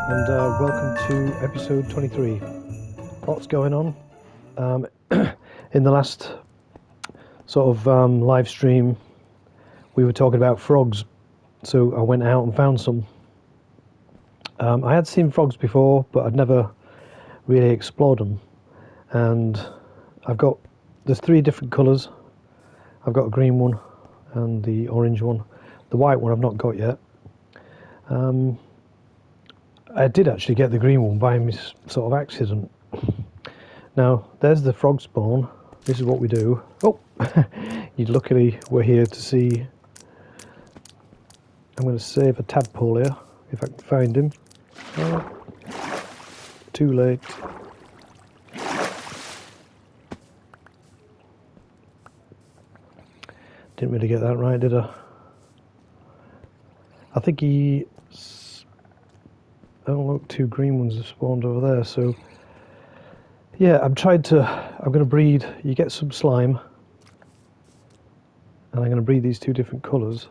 and welcome to episode 23. Lots going on. In the last sort of live stream, we were talking about frogs, so I went out and found some. I had seen frogs before, but I'd never really explored them. And there's three different colours. I've got a green one and the orange one. The white one I've not got yet. I did actually get the green one by mis sort of accident. Now, there's the frog spawn. This is what we do. Oh, luckily we're here to see. I'm going to save a tadpole here, if I can find him. Oh, too late. Didn't really get that right, did I? I think oh look, two green ones have spawned over there, so yeah, I'm going to breed, you get some slime, and I'm going to breed these two different colours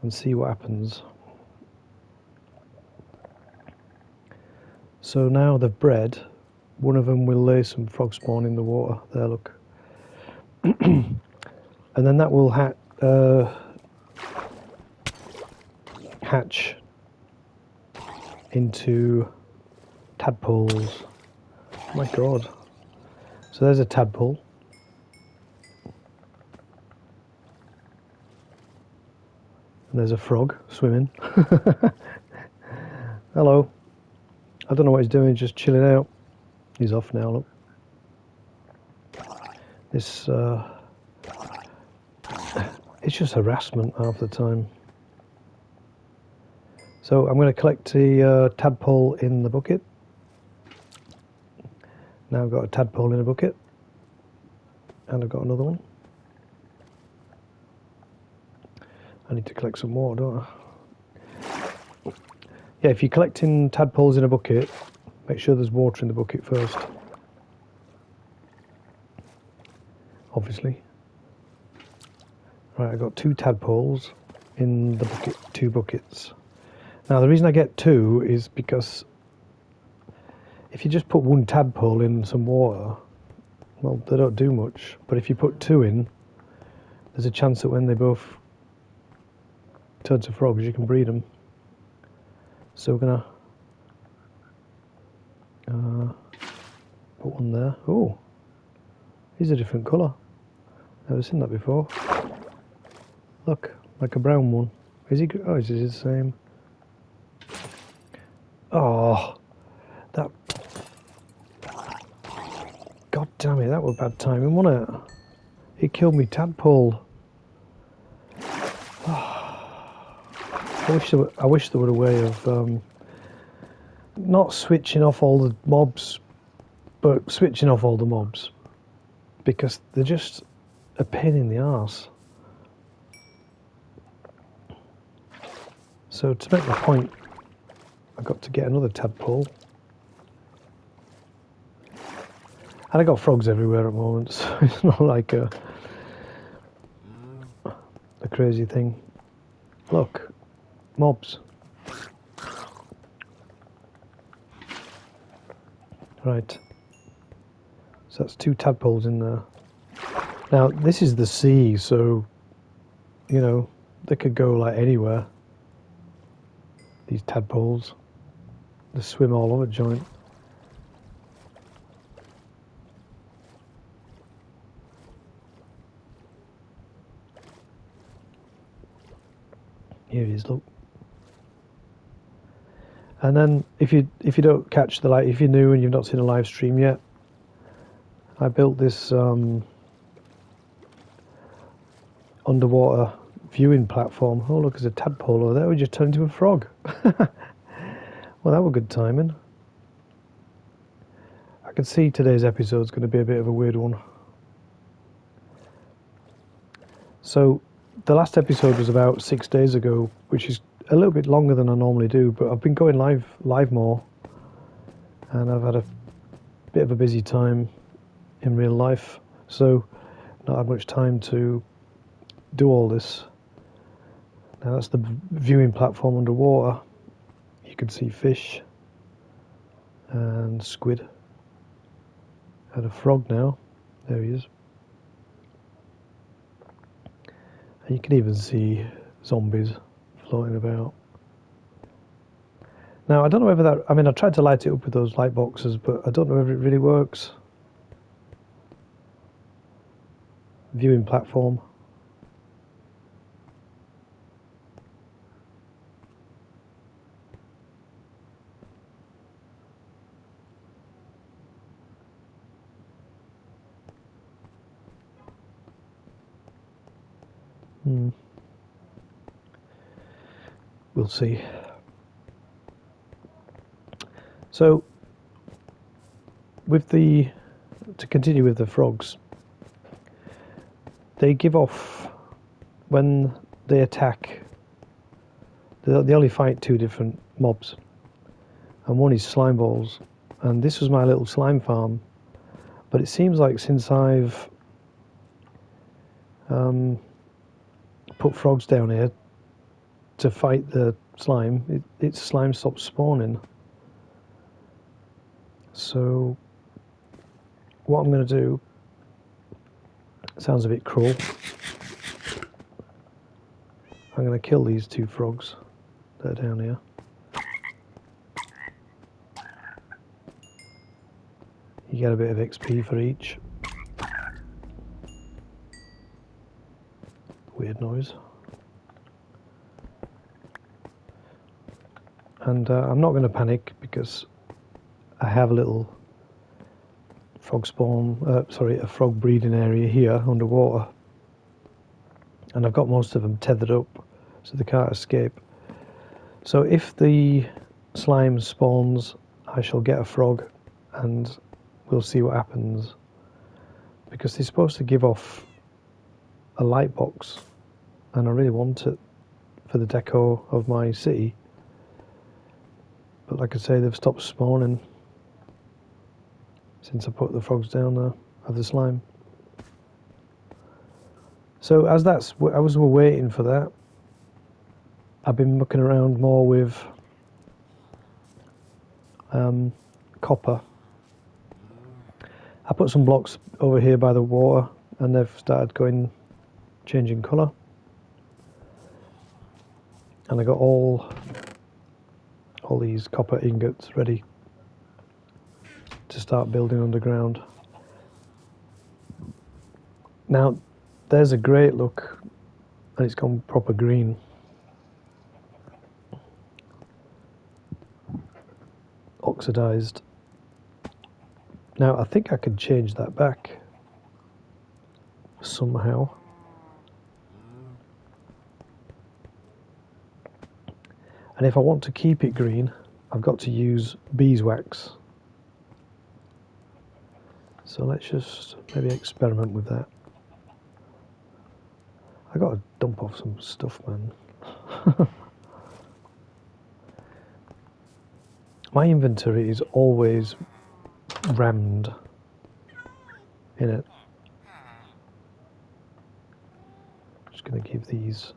and see what happens. So now they've bred, one of them will lay some frog spawn in the water, there look. And then that will hatch into tadpoles. Oh my god. So there's a tadpole. And there's a frog swimming. Hello. I don't know what he's doing, just chilling out. He's off now, look. This, it's just harassment half the time. So I'm going to collect the tadpole in the bucket. Now I've got a tadpole in a bucket. And I've got another one. I need to collect some more, don't I? Yeah, if you're collecting tadpoles in a bucket, make sure there's water in the bucket first. Obviously. Right, I've got two tadpoles in the bucket, two buckets. Now the reason I get two is because if you just put one tadpole in some water, well, they don't do much. But if you put two in, there's a chance that when they both turn to frogs, you can breed them. So we're gonna put one there. Oh, he's a different colour. Never seen that before. Look, like a brown one. Is he? Oh, is he the same? Oh, that. God damn it, that was bad timing, wasn't it? He killed me tadpole. I wish there were a way of not switching off all the mobs, but switching off all the mobs, because they're just a pain in the arse. So to make my point, I've got to get another tadpole. And I got frogs everywhere at the moment, so it's not like a crazy thing. Look, mobs. Right. So that's two tadpoles in there. Now, this is the sea, so, you know, they could go like anywhere. These tadpoles. They swim all over the joint. Here he is, look. And then if you don't catch the light, if you're new and you've not seen a live stream yet, I built this underwater viewing platform. Oh look, there's a tadpole over there. We just turned into a frog. Well, that was good timing. I can see today's episode is going to be a bit of a weird one. So the last episode was about 6 days ago, which is a little bit longer than I normally do, but I've been going live more, and I've had a bit of a busy time in real life, so not had much time to do all this. Now that's the viewing platform underwater, you can see fish and squid. And a frog now. There he is. And you can even see zombies floating about. Now, I don't know whether that... I mean, I tried to light it up with those light boxes, but I don't know whether it really works. Viewing platform. We'll see. So, to continue with the frogs, they give off, when they attack, they only fight two different mobs, and one is slime balls, and this was my little slime farm, but it seems like since I've put frogs down here to fight the slime, its slime stops spawning. So what I'm going to do, sounds a bit cruel, I'm going to kill these two frogs that are down here. You get a bit of XP for each. Weird noise. And I'm not going to panic because I have a little frog spawn, a frog breeding area here underwater, and I've got most of them tethered up so they can't escape. So if the slime spawns, I shall get a frog and we'll see what happens, because they're supposed to give off a light box and I really want it for the deco of my city, but like I say, they've stopped spawning since I put the frogs down there of the slime. So as we're waiting for that, I've been mucking around more with copper. I put some blocks over here by the water and they've started changing colour. And I got all these copper ingots ready to start building underground. Now there's a great look and it's gone proper green. Oxidized. Now I think I could change that back somehow. And if I want to keep it green, I've got to use beeswax. So let's just maybe experiment with that. I got to dump off some stuff, man. My inventory is always rammed in it. Just going to give these.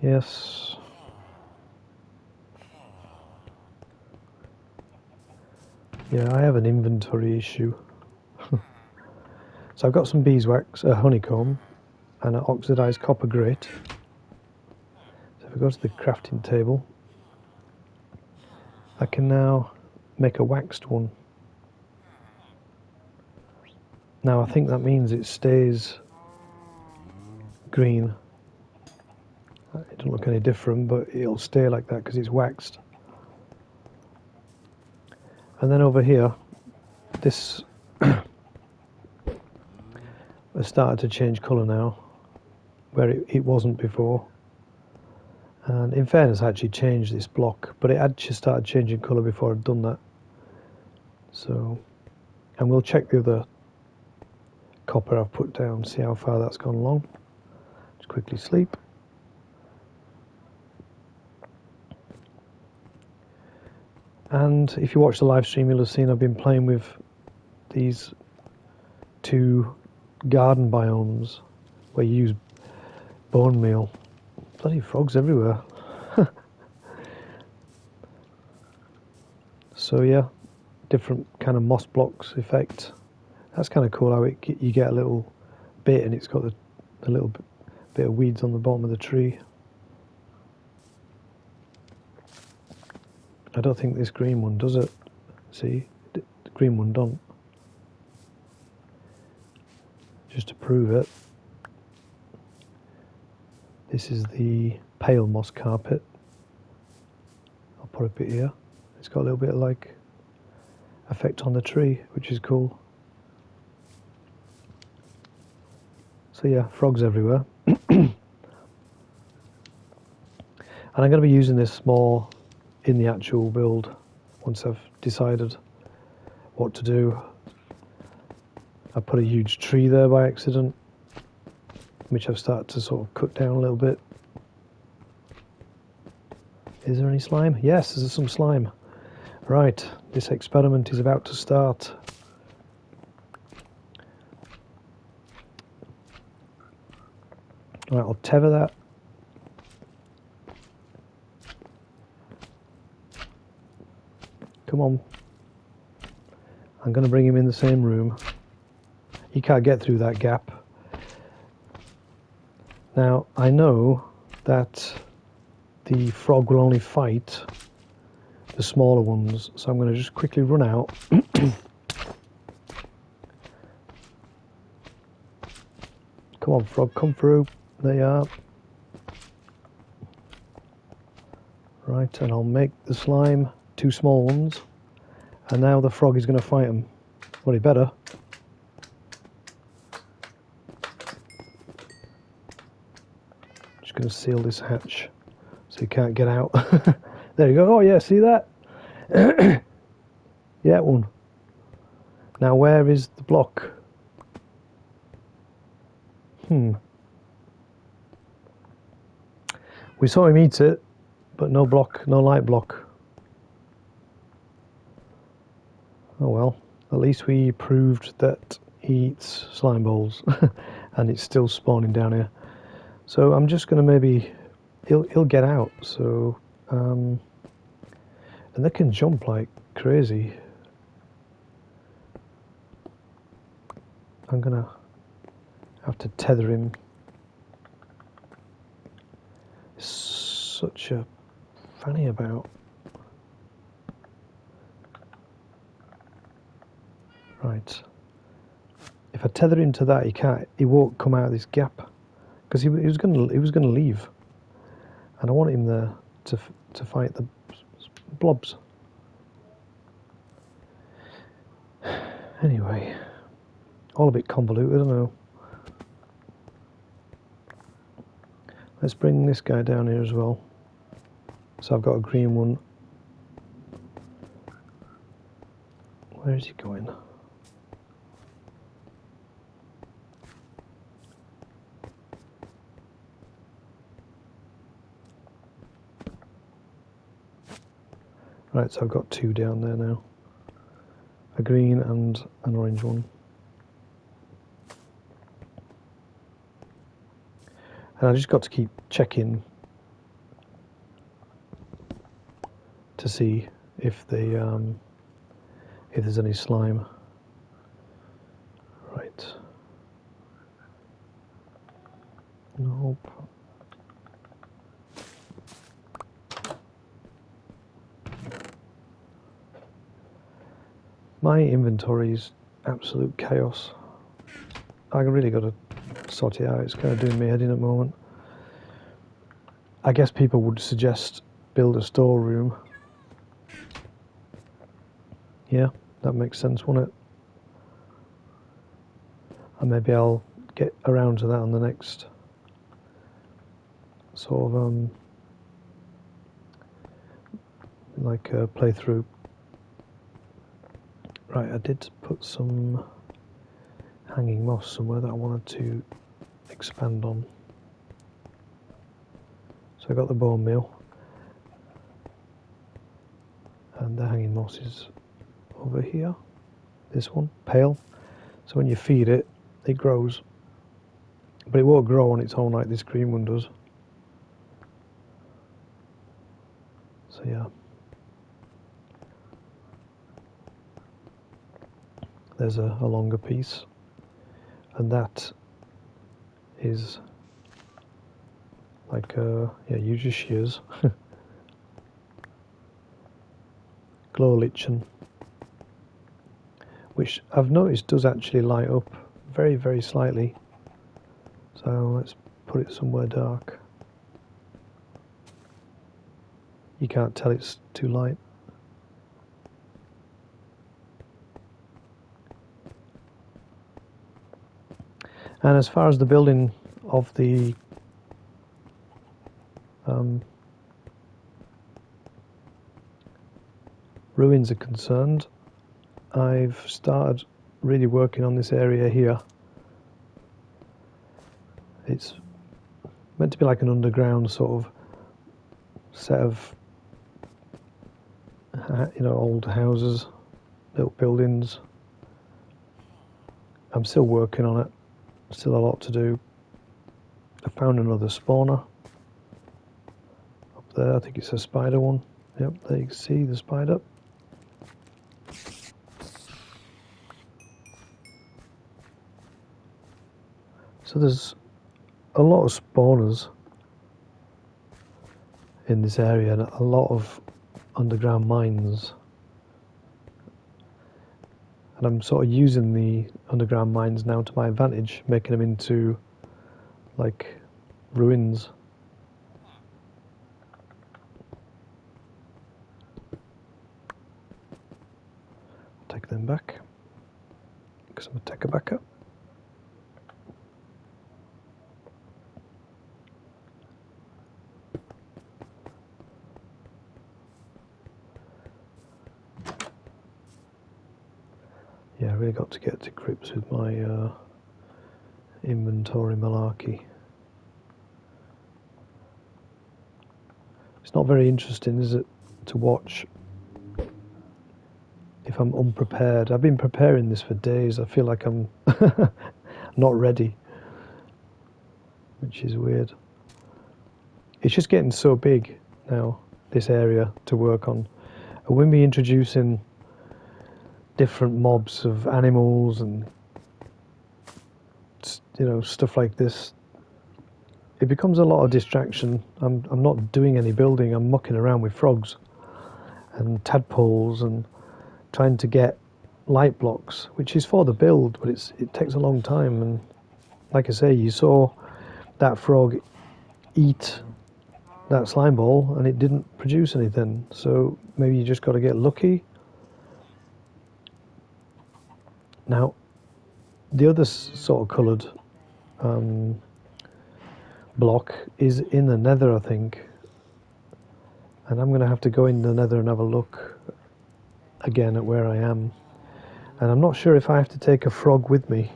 Yes. Yeah, I have an inventory issue. So I've got some beeswax, a honeycomb, and an oxidized copper grate. So if I go to the crafting table, I can now make a waxed one. Now I think that means it stays green. It doesn't look any different, but it'll stay like that because it's waxed. And then over here, this has started to change colour now, where it wasn't before. And in fairness, I actually changed this block, but it had just started changing colour before I'd done that. So, and we'll check the other copper I've put down, see how far that's gone along. Just quickly sleep. And if you watch the live stream, you'll have seen I've been playing with these two garden biomes. where you use bone meal. Bloody frogs everywhere. So yeah, different kind of moss blocks effect. That's kind of cool how you get a little bit and it's got a little bit of weeds on the bottom of the tree. I don't think this green one does it. See, the green one don't. Just to prove it, this is the pale moss carpet. I'll put a bit here. It's got a little bit of like effect on the tree, which is cool. So yeah, frogs everywhere. And I'm going to be using this more in the actual build once I've decided what to do. I put a huge tree there by accident, which I've started to sort of cut down a little bit. Is there any slime? Yes, there's some slime. Right, this experiment is about to start. Right, I'll tether that. Come on. I'm going to bring him in the same room. He can't get through that gap. Now, I know that the frog will only fight the smaller ones, so I'm going to just quickly run out. Come on, frog, come through. There you are. Right, and I'll make the slime 2 small ones. And now the frog is going to fight them. Well, he better. Just going to seal this hatch so he can't get out. There you go. Oh yeah, see that? Yeah, one. Now where is the block? We saw him eat it, but no block, no light block. Oh well, at least we proved that he eats slime balls, and it's still spawning down here. So I'm just going to maybe, he'll get out. So, and they can jump like crazy. I'm gonna have to tether him. Such a fanny about. Right. If I tether him to that, he won't come out of this gap because he was gonna leave, and I want him there to fight the blobs. Anyway, all a bit convoluted, I don't know. Let's bring this guy down here as well. So I've got a green one. Where is he going? Right, so I've got 2 down there now. A green and an orange one. And I just got to keep checking to see if there's any slime. Right. Nope. My inventory is absolute chaos. I really got to sort it out. It's kind of doing me head in at the moment. I guess people would suggest build a storeroom. Yeah, that makes sense, wouldn't it? And maybe I'll get around to that on the next sort of playthrough. Right, I did put some hanging moss somewhere that I wanted to expand on. So I got the bone meal, and the hanging moss is over here. This one, pale. So when you feed it, it grows. but it won't grow on its own like this green one does. So yeah, there's a longer piece, and that is like yeah, use your shears. Glow lichen, which I've noticed does actually light up very, very slightly. So let's put it somewhere dark. You can't tell it's too light. And as far as the building of the ruins are concerned, I've started really working on this area here. It's meant to be like an underground sort of set of old houses, little buildings. I'm still working on it, still a lot to do. I found another spawner up there. I think it's a spider one. Yep, there you can see the spider. So there's a lot of spawners in this area and a lot of underground mines, and I'm sort of using the underground mines now to my advantage, making them into like ruins. Take them back because I'm gonna take a backup. Yeah, I really got to get to grips with my inventory malarkey. It's not very interesting, is it, to watch if I'm unprepared. I've been preparing this for days. I feel like I'm not ready, which is weird. It's just getting so big now, this area to work on. And when we introducing different mobs of animals and stuff like this, it becomes a lot of distraction. I'm not doing any building. I'm mucking around with frogs and tadpoles and trying to get light blocks, which is for the build, but it takes a long time. And like I say, you saw that frog eat that slime ball and it didn't produce anything, so maybe you just got to get lucky. Now the other sort of coloured block is in the nether, I think, and I'm going to have to go in the nether and have a look again at where I am, and I'm not sure if I have to take a frog with me,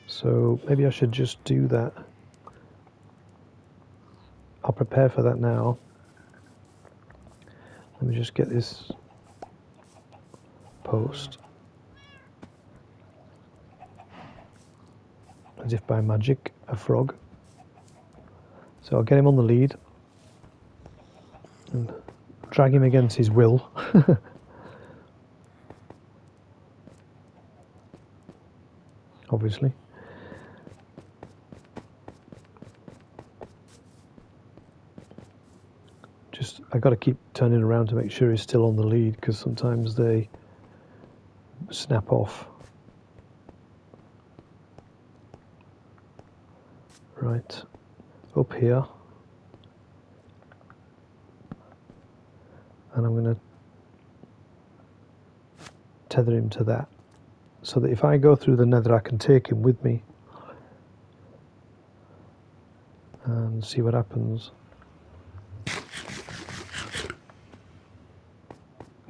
so maybe I should just do that. I'll prepare for that now. Let me just get this post. As if by magic, a frog. So I'll get him on the lead and drag him against his will. Obviously. I got to keep turning around to make sure he's still on the lead, because sometimes they snap off. Right, up here, and I'm going to tether him to that, so that if I go through the nether I can take him with me and see what happens.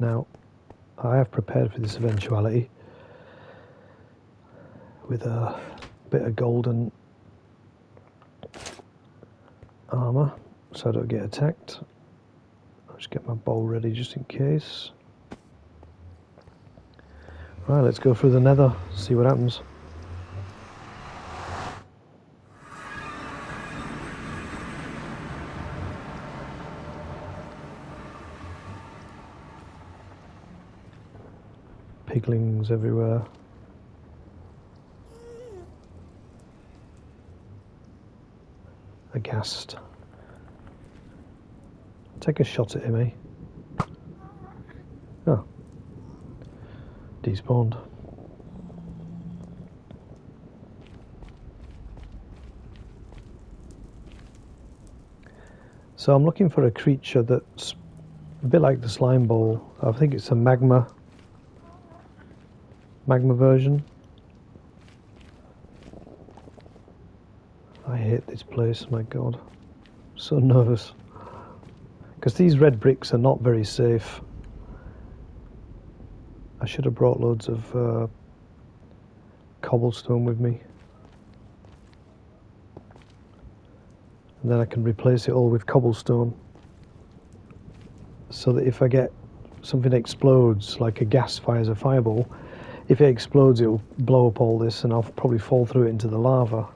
Now, I have prepared for this eventuality with a bit of golden armour, so I don't get attacked. I'll just get my bow ready just in case. Right, let's go through the nether, see what happens. things everywhere. Aghast. Take a shot at him, eh? Oh. Despawned. So I'm looking for a creature that's a bit like the slime ball. I think it's a magma version. I hate this place, my god. I'm so nervous. Because these red bricks are not very safe. I should have brought loads of cobblestone with me. And then I can replace it all with cobblestone. So that if I get something explodes, like a gas fires a fireball, if it explodes it'll blow up all this and I'll probably fall through it into the lava.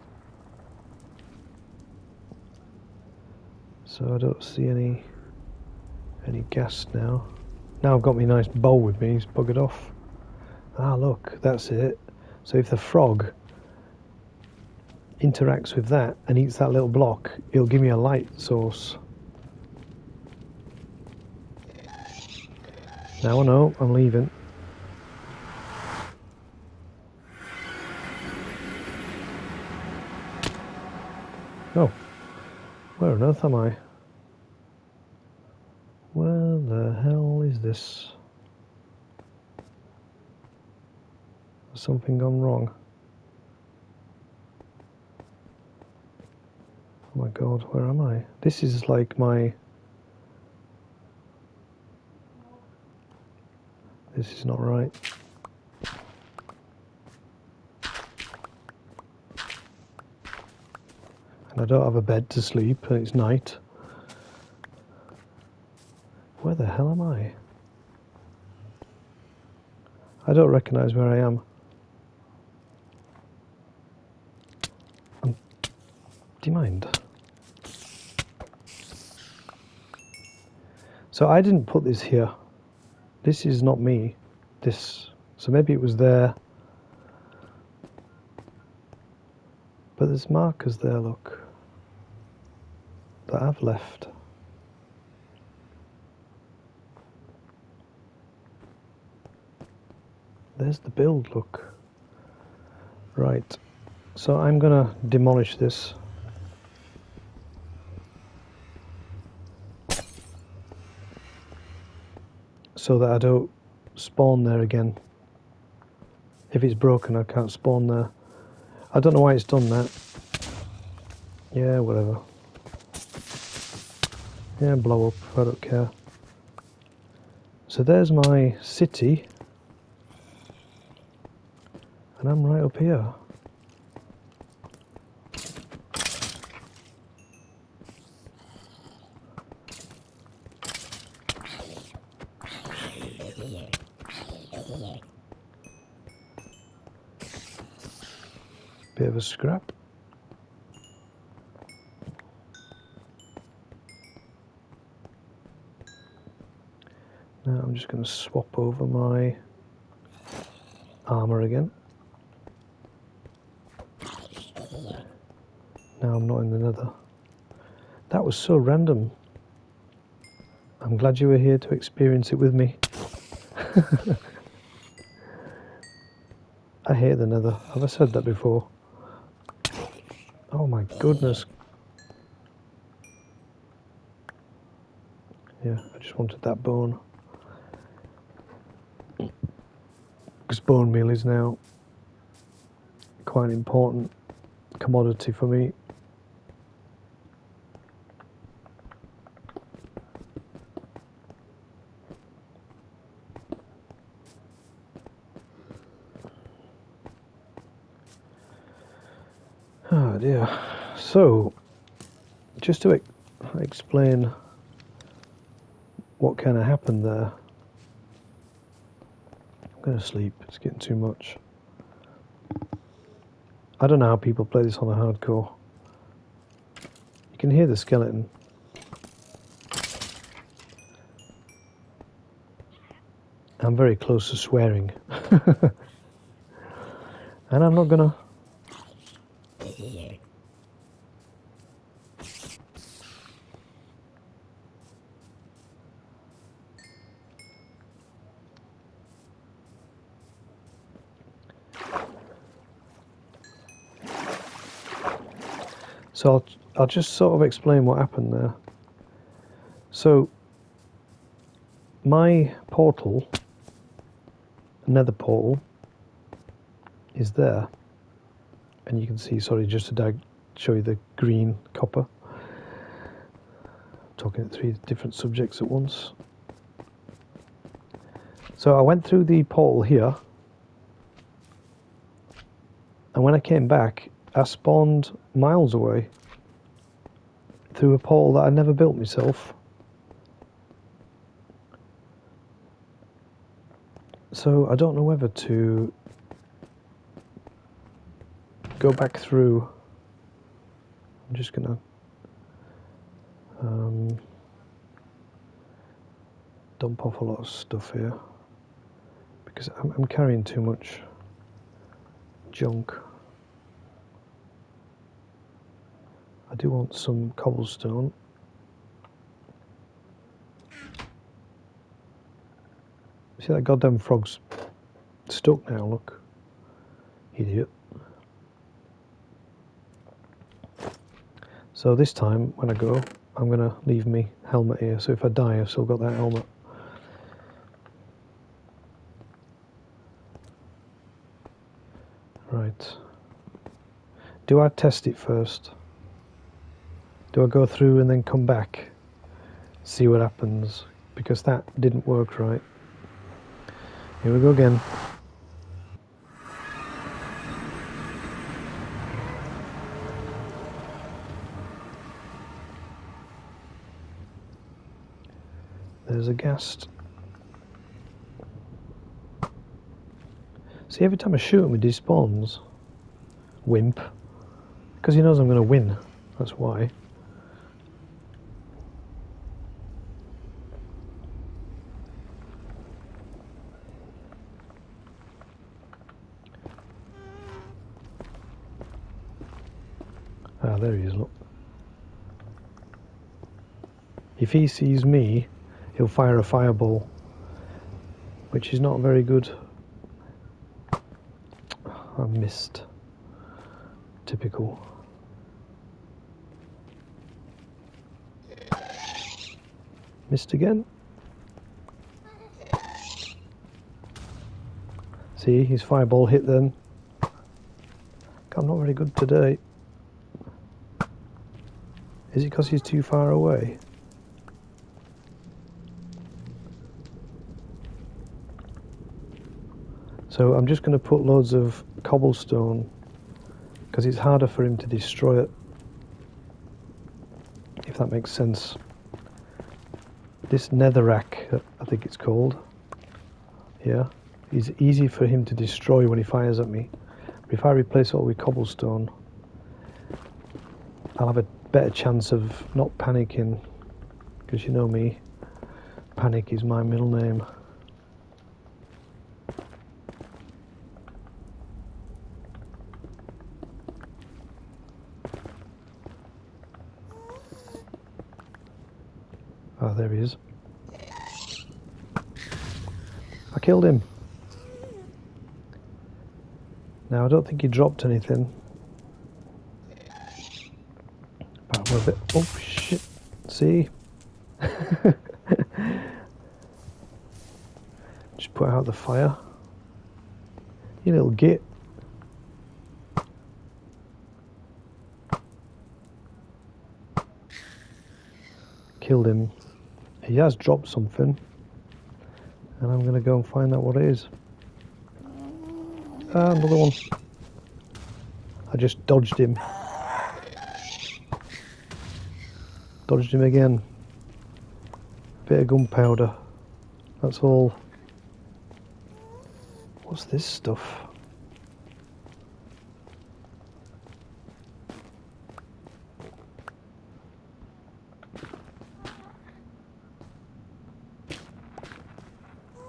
So I don't see any gas now. Now I've got my nice bowl with me, he's buggered off. Ah look, that's it. So if the frog interacts with that and eats that little block, it'll give me a light source. Now I know, I'm leaving. Oh, where on earth am I? Where the hell is this? Has something gone wrong? Oh my god, where am I? This is like my... This is not right. And I don't have a bed to sleep and it's night. Where the hell am I? I don't recognise where I am. Do you mind? So I didn't put this here. This is not me. So maybe it was there. But there's markers there, look. That I've left. There's the build, look. Right. So I'm gonna demolish this. So that I don't spawn there again. If it's broken, I can't spawn there. I don't know why it's done that. Yeah, whatever. Yeah, blow up, I don't care. So there's my city. And I'm right up here. Bit of a scrap. Now I'm just going to swap over my armor again. Now I'm not in the nether. That was so random. I'm glad you were here to experience it with me. I hate the nether. Have I said that before? Oh my goodness. Yeah, I just wanted that bone. Because bone meal is now quite an important commodity for me. Oh dear. So, just to explain what kind of happened there. I'm going to sleep, it's getting too much. I don't know how people play this on a hardcore. You can hear the skeleton. I'm very close to swearing. And I'm not gonna. So I'll just sort of explain what happened there. So my portal, nether portal, is there, and you can see, sorry, just to show you the green copper. I'm talking at 3 different subjects at once. So I went through the portal here, and when I came back, I spawned miles away through a portal that I never built myself. So I don't know whether to go back through. I'm just gonna dump off a lot of stuff here because I'm carrying too much junk. I do want some cobblestone. See that goddamn frog's stuck now, look. Idiot. So this time, when I go, I'm going to leave me helmet here, so if I die, I've still got that helmet. Right. Do I test it first? Do I go through and then come back? See what happens? Because that didn't work right. Here we go again. There's a ghast. See, every time I shoot him, he despawns. Wimp. Because he knows I'm going to win. That's why. Ah, there he is, look. If he sees me, he'll fire a fireball, which is not very good. I missed. Typical. Missed again. See, his fireball hit then. I'm not very good today. Is it because he's too far away? So I'm just going to put loads of cobblestone because it's harder for him to destroy it, if that makes sense. This netherrack, I think it's called, yeah, is easy for him to destroy when he fires at me. But if I replace it all with cobblestone, I'll have a better chance of not panicking, because you know me, panic is my middle name. Oh, there he is. I killed him. Now, I don't think he dropped anything. But we're a bit... Oh, shit. See? Just put out the fire. You little git. Killed him. He has dropped something, and I'm going to go and find out what it is. Ah, another one. I just dodged him. Dodged him again. Bit of gunpowder. That's all. What's this stuff?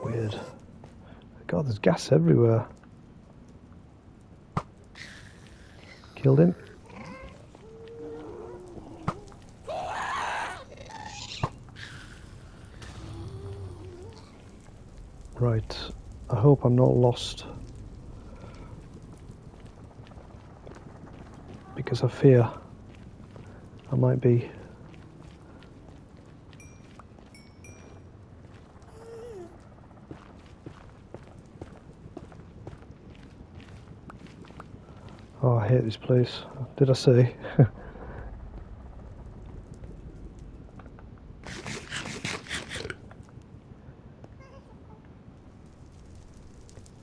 Weird. gas everywhere. Killed him. Right, I hope I'm not lost, because I fear I might be. Oh, I hate this place. Did I say?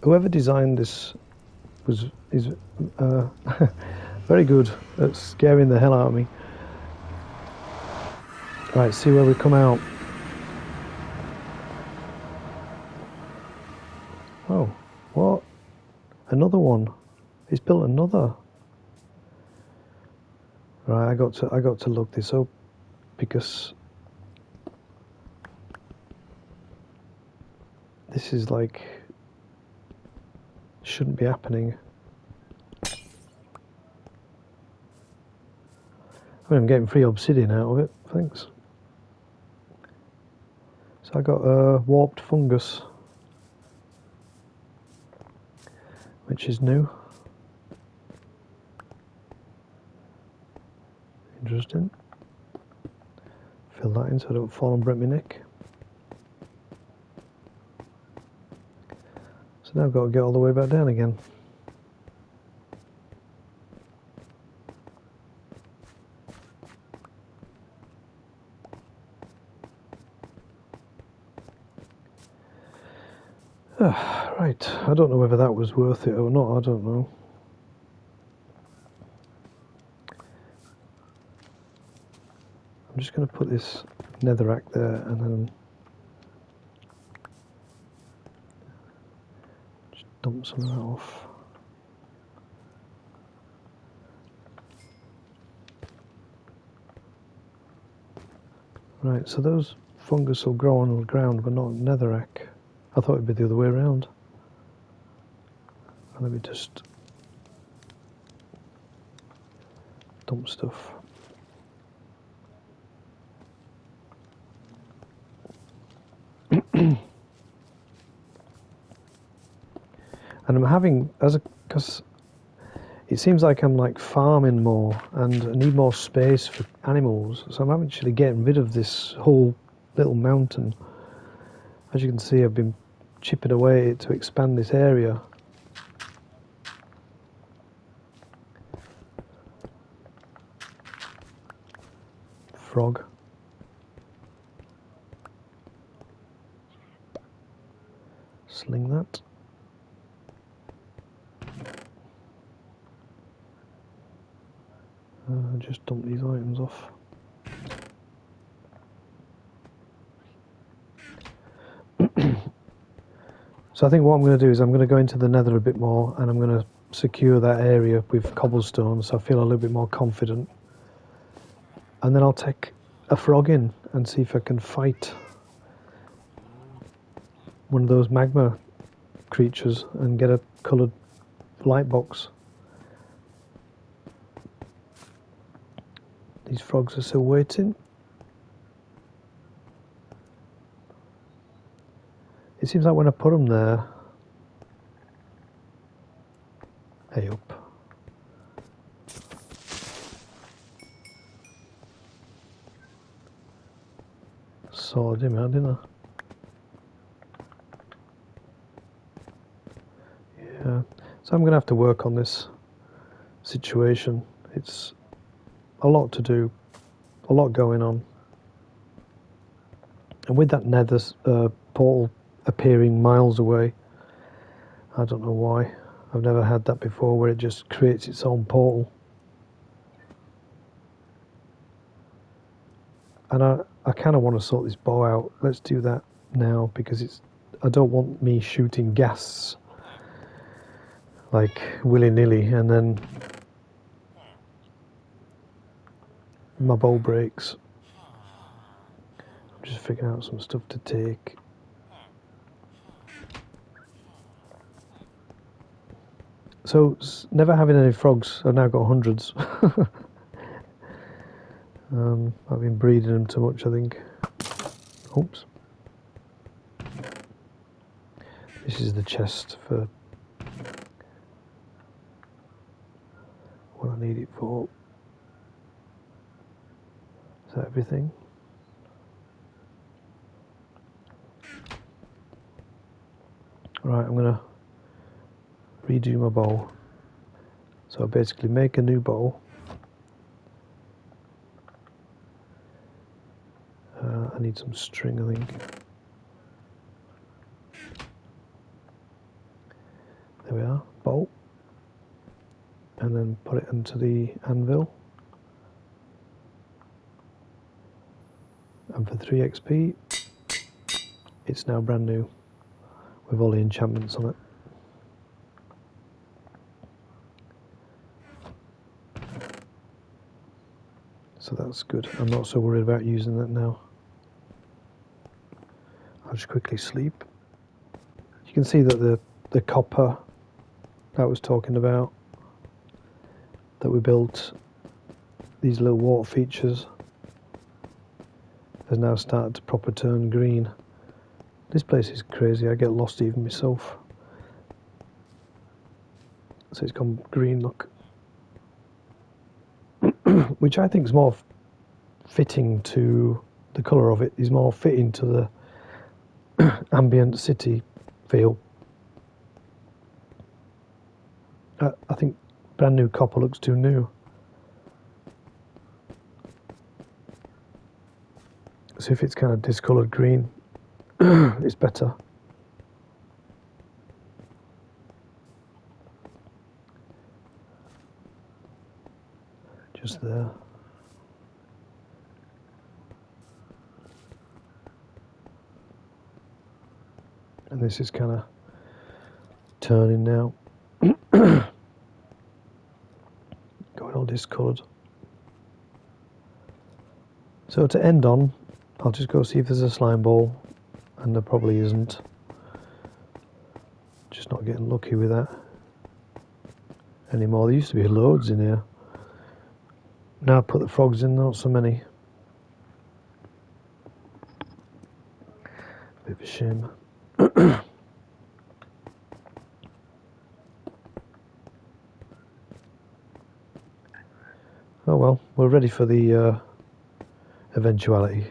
Whoever designed this is very good at scaring the hell out of me. Right, see where we come out. Oh, what? Another one. He's built another. Right, I got to look this up, because this is like, shouldn't be happening. I mean, I'm getting free obsidian out of it, thanks. So I got a warped fungus, which is new. Interesting. Fill that in so I don't fall and break my neck. So now I've got to get all the way back down again. Right, I don't know whether that was worth it or not, I don't know. I'm just going to put this netherrack there and then just dump some of that off. Right, so those fungus will grow on the ground but not netherrack. I thought it'd be the other way around. Let me just dump stuff. And I'm having, because it seems like I'm like farming more and I need more space for animals, so I'm actually getting rid of this whole little mountain. As you can see, I've been chipping away to expand this area. Frog. Sling that. Just dump these items off. So I think what I'm going to do is I'm going to go into the nether a bit more and I'm going to secure that area with cobblestone so I feel a little bit more confident. And then I'll take a frog in and see if I can fight one of those magma creatures and get a coloured light box. These frogs are still waiting. It seems like when I put them there... Hey up. Sorted him out, didn't I? Yeah. So I'm going to have to work on this situation. It's a lot to do, a lot going on. And with that nether portal appearing miles away, I don't know why. I've never had that before where it just creates its own portal. And I kind of want to sort this bow out. Let's do that now because I don't want me shooting ghasts like willy-nilly and then my bow breaks. I'm just figuring out some stuff to take. So, never having any frogs, I've now got hundreds. I've been breeding them too much, I think. Oops. This is the chest for what I need it for. Is that everything? Right, I'm going to redo my bow. So I basically make a new bow. I need some string, I think. There we are, bow. And then put it into the anvil. And for 3 XP, it's now brand new with all the enchantments on it. So that's good. I'm not so worried about using that now. I'll just quickly sleep. You can see that the copper that I was talking about, that we built, these little water features, has now started to proper turn green. This place is crazy, I get lost even myself. So it's gone green, look. Which I think is more fitting to the colour of it, is more fitting to the ambient city feel. I think brand new copper looks too new. So if it's kind of discoloured green, it's better. Just there. And this is kind of turning now. Going all discoloured. So to end on, I'll just go see if there's a slime ball, and there probably isn't. Just not getting lucky with that anymore. There used to be loads in here. Now I put the frogs in, not so many. Bit of a shame. Oh well, we're ready for the eventuality.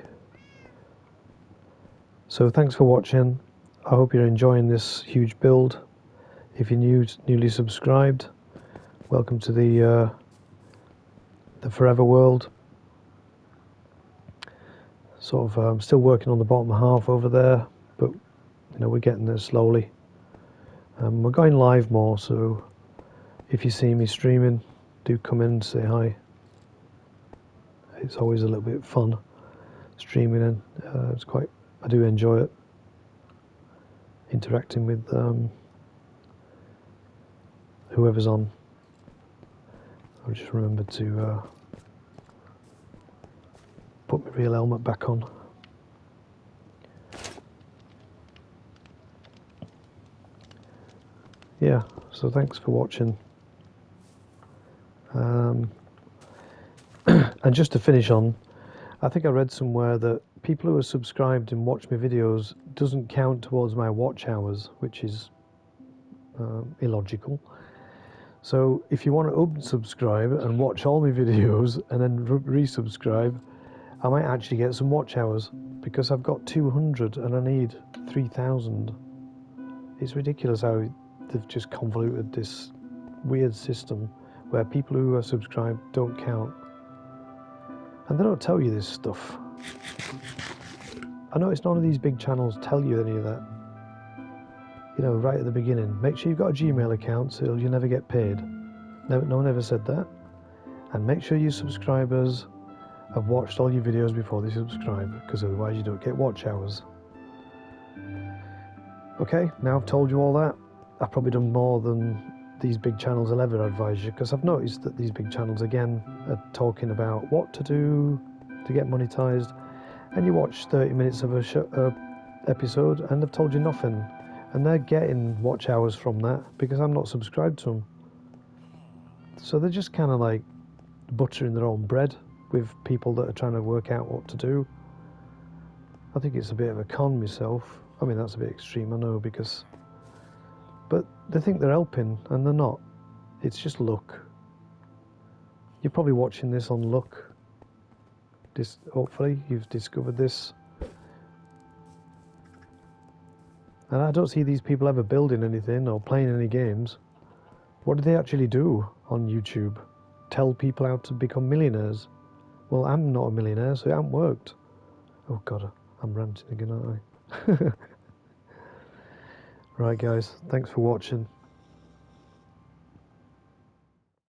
So thanks for watching. I hope you're enjoying this huge build. If you're newly subscribed, welcome to the forever world. Sort of still working on the bottom half over there, but you know, we're getting there slowly. We're going live more, so if you see me streaming, do come in and say hi. It's always a little bit fun streaming, and I do enjoy it, interacting with whoever's on. I'll just remember to put my real helmet back on. Yeah, so thanks for watching. And just to finish on, I think I read somewhere that people who are subscribed and watch my videos doesn't count towards my watch hours, which is illogical. So if you want to unsubscribe and watch all my videos and then resubscribe, I might actually get some watch hours, because I've got 200 and I need 3,000. It's ridiculous how they've just convoluted this weird system where people who are subscribed don't count. And they don't tell you this stuff. I noticed none of these big channels tell you any of that. You know, right at the beginning. Make sure you've got a Gmail account so you never get paid. No one ever said that. And make sure your subscribers have watched all your videos before they subscribe, because otherwise you don't get watch hours. Okay, now I've told you all that. I've probably done more than these big channels will ever advise you, because I've noticed that these big channels again are talking about what to do to get monetized, and you watch 30 minutes of a episode and they've told you nothing, and they're getting watch hours from that because I'm not subscribed to them. So they're just kind of like buttering their own bread with people that are trying to work out what to do. I think it's a bit of a con myself. I mean, that's a bit extreme, I know, because... But they think they're helping, and they're not. It's just luck. You're probably watching this on luck. Hopefully you've discovered this. And I don't see these people ever building anything or playing any games. What do they actually do on YouTube? Tell people how to become millionaires? Well, I'm not a millionaire, so it hasn't worked. Oh God, I'm ranting again, aren't I? Right guys, thanks for watching.